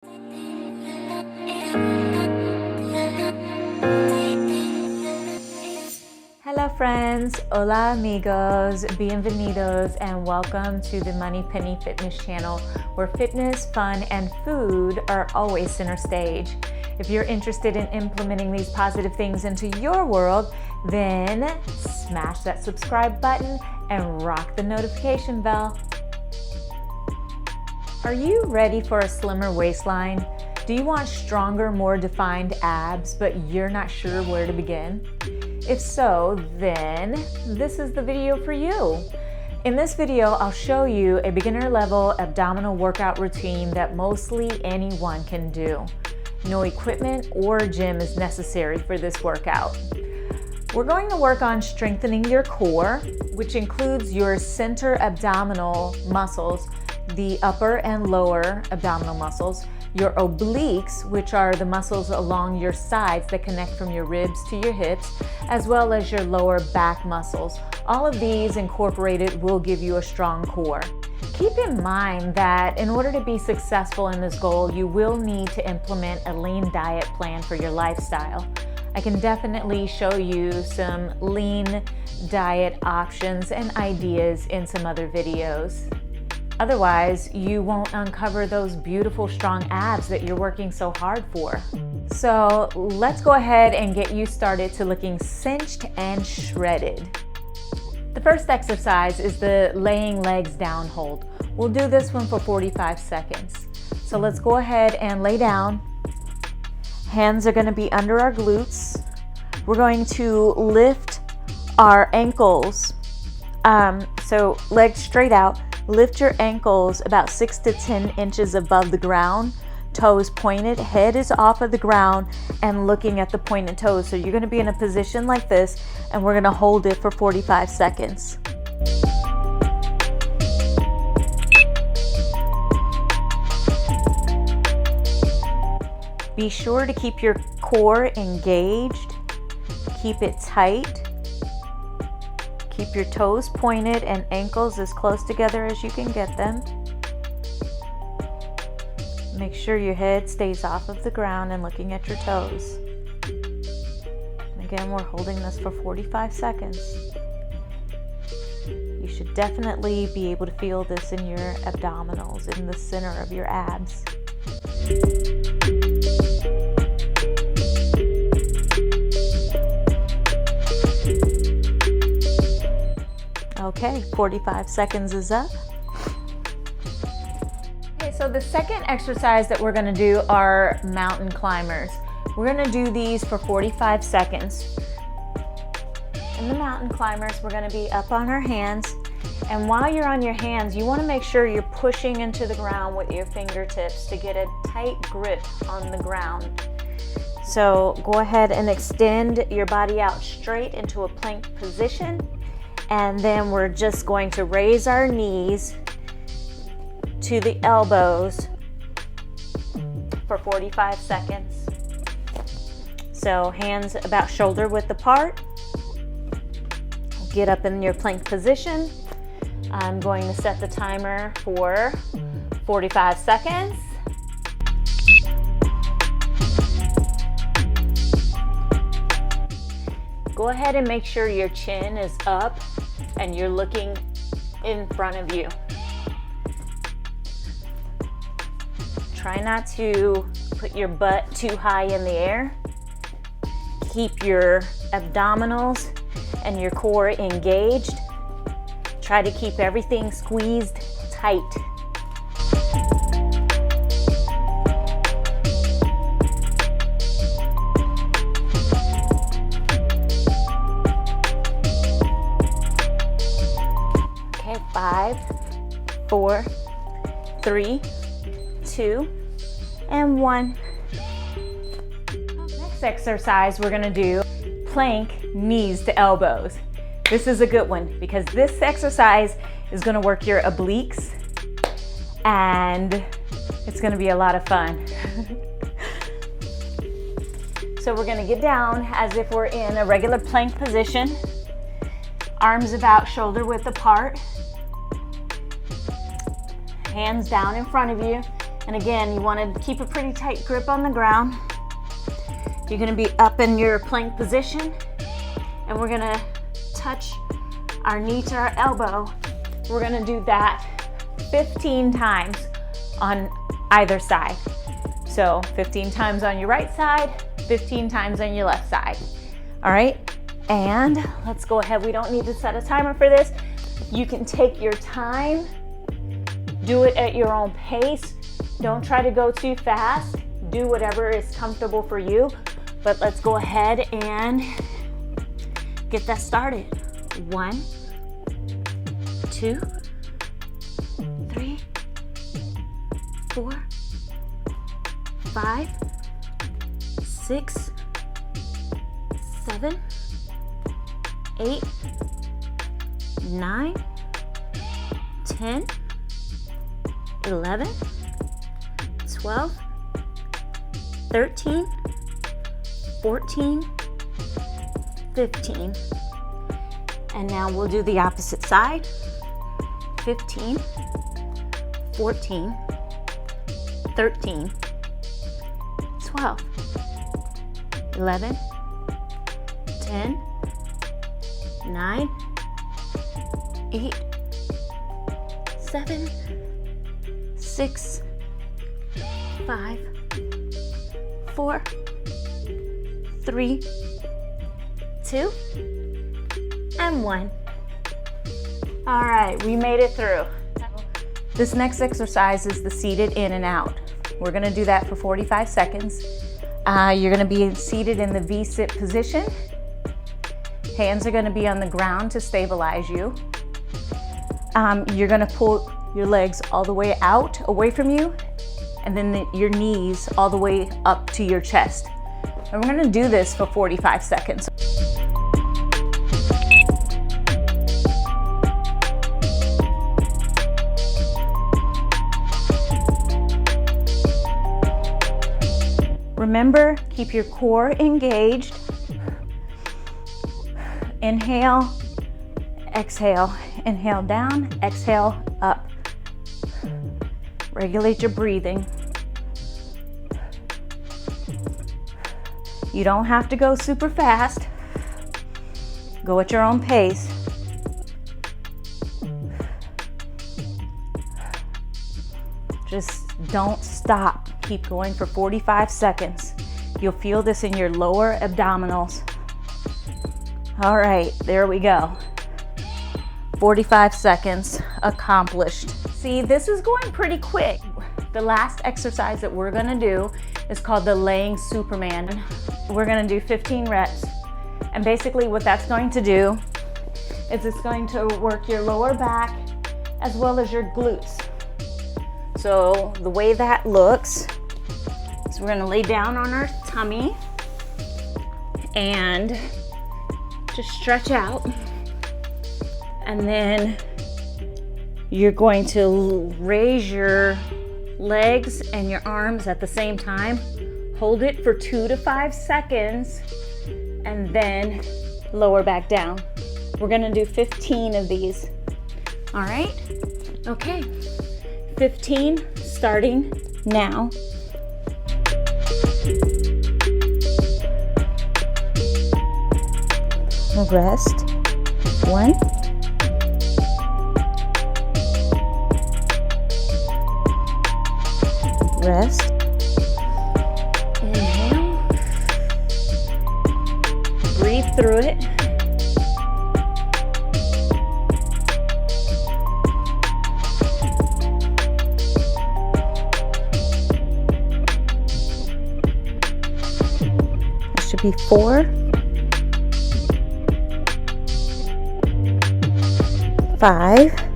Hello friends, hola amigos, bienvenidos, and welcome to the Money Penny Fitness channel, where fitness, fun, and food are always center stage. If you're interested in implementing these positive things into your world, then smash that subscribe button and rock the notification bell. Are you ready for a slimmer waistline? Do you want stronger, more defined abs, but you're not sure where to begin? If so, then this is the video for you. In this video, I'll show you a beginner level abdominal workout routine that mostly anyone can do. No equipment or gym is necessary for this workout. We're going to work on strengthening your core, which includes your center abdominal muscles, the upper and lower abdominal muscles, your obliques, which are the muscles along your sides that connect from your ribs to your hips, as well as your lower back muscles. All of these incorporated will give you a strong core. Keep in mind that in order to be successful in this goal, you will need to implement a lean diet plan for your lifestyle. I can definitely show you some lean diet options and ideas in some other videos. Otherwise, you won't uncover those beautiful, strong abs that you're working so hard for. So let's go ahead and get you started to looking cinched and shredded. The first exercise is the laying legs down hold. We'll do this one for 45 seconds. So let's go ahead and lay down. Hands are going to be under our glutes. We're going to lift our ankles. So legs straight out. Lift your ankles about 6 to 10 inches above the ground. Toes pointed, head is off of the ground and looking at the pointed toes. So you're going to be in a position like this, and we're going to hold it for 45 seconds. Be sure to keep your core engaged. Keep it tight. Keep your toes pointed and ankles as close together as you can get them. Make sure your head stays off of the ground and looking at your toes. Again, we're holding this for 45 seconds. You should definitely be able to feel this in your abdominals, in the center of your abs. Okay, 45 seconds is up. Okay, so the second exercise that we're gonna do are mountain climbers. We're gonna do these for 45 seconds. In the mountain climbers, we're gonna be up on our hands. And while you're on your hands, you wanna make sure you're pushing into the ground with your fingertips to get a tight grip on the ground. So go ahead and extend your body out straight into a plank position. And then we're just going to raise our knees to the elbows for 45 seconds. So hands about shoulder width apart. Get up in your plank position. I'm going to set the timer for 45 seconds. Go ahead and make sure your chin is up and you're looking in front of you. Try not to put your butt too high in the air. Keep your abdominals and your core engaged. Try to keep everything squeezed tight. Okay, 5, 4, 3, 2, and 1. Next exercise we're gonna do plank knees to elbows. This is a good one because this exercise is gonna work your obliques and it's gonna be a lot of fun. So we're gonna get down as if we're in a regular plank position. Arms about shoulder width apart. Hands down in front of you. And again, you want to keep a pretty tight grip on the ground. You're going to be up in your plank position, and we're going to touch our knee to our elbow. We're going to do that 15 times on either side. So 15 times on your right side, 15 times on your left side. All right, and let's go ahead. We don't need to set a timer for this. You can take your time, do it at your own pace. Don't try to go too fast. Do whatever is comfortable for you. But let's go ahead and get that started. 1, 2, 3, 4, 5, 6, 7, 8, 9, 10, 11, 12, 13, 14, 15. And now we'll do the opposite side. 15, 14, 13, 12, 11, 10, 9, 8, 7, 6, 5, 4, 3, 2, and 1. All right, we made it through. This next exercise is the seated in and out. We're gonna do that for 45 seconds. You're gonna be seated in the V-sit position. Hands are gonna be on the ground to stabilize you. You're gonna pull your legs all the way out, away from you, and then your knees all the way up to your chest. And we're gonna do this for 45 seconds. Remember, keep your core engaged. Inhale, exhale. Inhale down, exhale up. Regulate your breathing. You don't have to go super fast. Go at your own pace. Just don't stop. Keep going for 45 seconds. You'll feel this in your lower abdominals. All right, there we go. 45 seconds accomplished. See, this is going pretty quick. The last exercise that we're gonna do is called the laying Superman. We're gonna do 15 reps. And basically what that's going to do is it's going to work your lower back as well as your glutes. So the way that looks is we're gonna lay down on our tummy and just stretch out. And then you're going to raise your legs and your arms at the same time. Hold it for 2 to 5 seconds and then lower back down. We're gonna do 15 of these. All right? Okay. 15 starting now. Rest. 1. Rest. Inhale. Breathe through it. That should be 4. 5.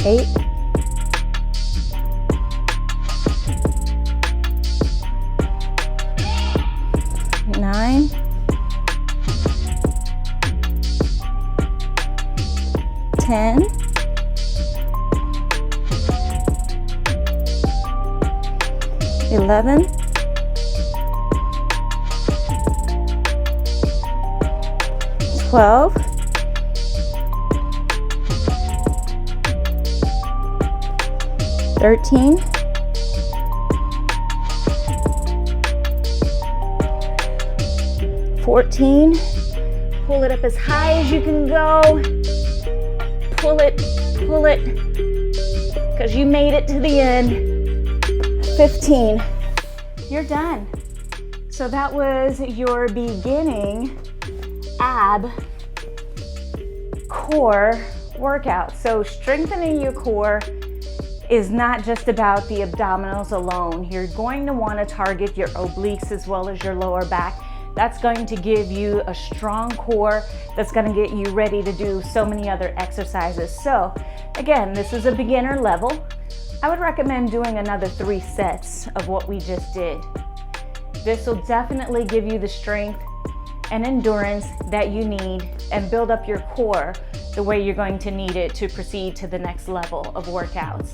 8. 9. 11, 12, 13, 14. Pull it up as high as you can go. Pull it, because you made it to the end. 15. You're done. So that was your beginning ab core workout. So strengthening your core is not just about the abdominals alone. You're going to want to target your obliques as well as your lower back. That's going to give you a strong core that's going to get you ready to do so many other exercises. So again, this is a beginner level. I would recommend doing another 3 sets of what we just did. This will definitely give you the strength and endurance that you need and build up your core the way you're going to need it to proceed to the next level of workouts.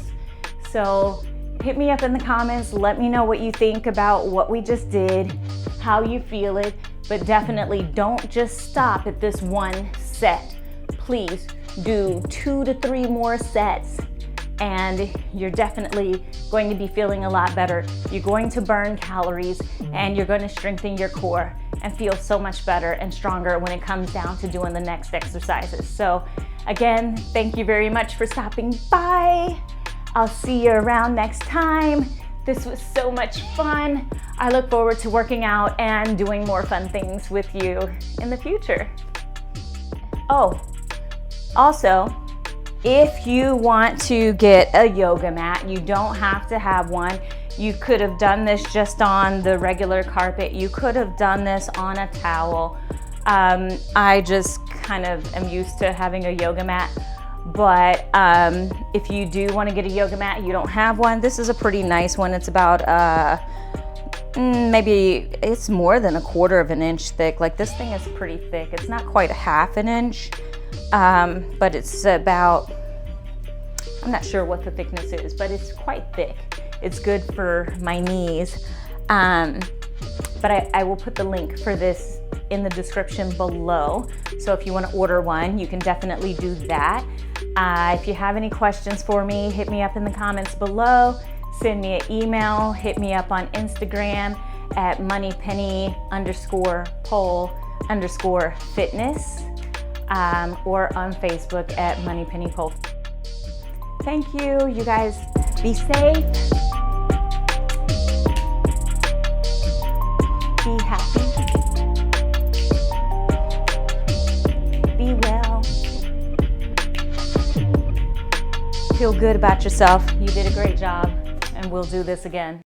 So hit me up in the comments, let me know what you think about what we just did, how you feel it, but definitely don't just stop at this 1 set. Please do 2 to 3 more sets and you're definitely going to be feeling a lot better. You're going to burn calories and you're going to strengthen your core and feel so much better and stronger when it comes down to doing the next exercises. So again, thank you very much for stopping by. I'll see you around next time. This was so much fun. I look forward to working out and doing more fun things with you in the future. Oh, also, if you want to get a yoga mat, you don't have to have one. You could have done this just on the regular carpet. You could have done this on a towel. I just kind of am used to having a yoga mat. But if you do want to get a yoga mat, you don't have one, this is a pretty nice one. It's about maybe it's more than 1/4 of an inch thick. Like this thing is pretty thick. It's not quite 1/2 an inch, but it's about, I'm not sure what the thickness is, but it's quite thick. It's good for my knees. But I will put the link for this in the description below. So if you want to order one, you can definitely do that. If you have any questions for me, hit me up in the comments below. Send me an email, hit me up on Instagram at moneypenny_pole_fitness or on Facebook at moneypennypole. Thank you. You guys be safe. Be happy. Be well. Feel good about yourself. You did a great job, and we'll do this again.